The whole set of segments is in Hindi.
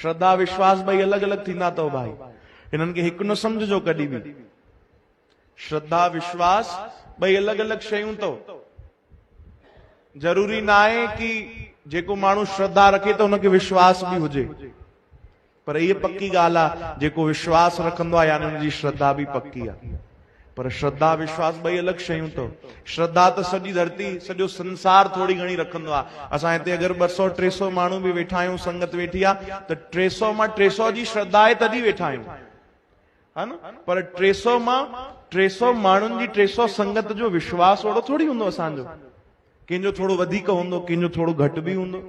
श्रद्धा विश्वास ॿई अलॻि अलॻि थींदा अथव भाई, हिननि खे हिकु न सम्झिजो कॾहिं बि। श्रद्धा विश्वास ॿई अलॻि अलॻि शयूं अथव। ज़रूरी न आहे कि जेको माण्हू श्रद्धा रखे त हुनखे विश्वास बि हुजे, पर इहा पक्की ॻाल्हि आहे जेको विश्वास रखंदो आहे यानी हुनजी श्रद्धा बि पक्की आहे। पर श्रद्धा विश्वास ॿई अलॻि शयूं अथव। श्रद्धा त सॼी धरती सॼो संसार थोरी घणी रखंदो आहे। असां हिते अगरि 200-300 माण्हू बि वेठा आहियूं, संगत वेठी आहे, त 300 मां 300 जी श्रद्धा आहे तॾहिं वेठा आहियूं, हा न। पर 300 मां 300 माण्हुनि जी 300 संगत जो विश्वास ओड़ो थोरी हूंदो असांजो। कंहिंजो थोड़ो वधीक हूंदो, कंहिंजो थोड़ो घटि बि हूंदो।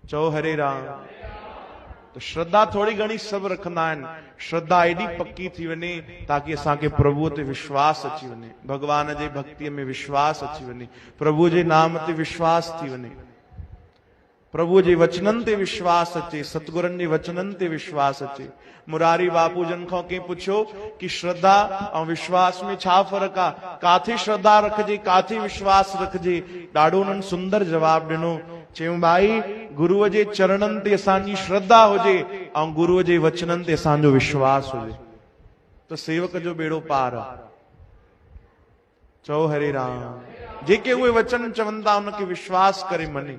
चओ हरे राम। तो श्रद्धा थोड़ी घणी सब रखंदा आहिनि। श्रद्धा एडी पक्की थी वञे ताकि असांखे प्रभुअ ते विश्वास अची वञे, भगवान जे भक्तिअ में विश्वास अची वञे, प्रभु जे नाम ते विश्वास थी वञे, प्रभु जे वचननि ते विश्वास अचे, सतगुरनि जे वचननि ते विश्वास अचे। मुरारी बापू जन खां कंहिं पुछियो कि श्रद्धा ऐं विश्वास में छा फ़र्क़ु आहे, काथे श्रद्धा रखजे, काथे विश्वास रखजे। ॾाढो उन्हनि सुंदर जवाब ॾिनो। चयूं भाई, गुरुअ जे चरणनि ते असांजी श्रद्धा हुजे ऐं गुरुअ जे वचननि ते असांजो विश्वास हुजे त सेवक जो बेड़ो पार आहे। चओ हरे राम। जेके उहे वचन चवनि था उनखे विश्वास करे मने।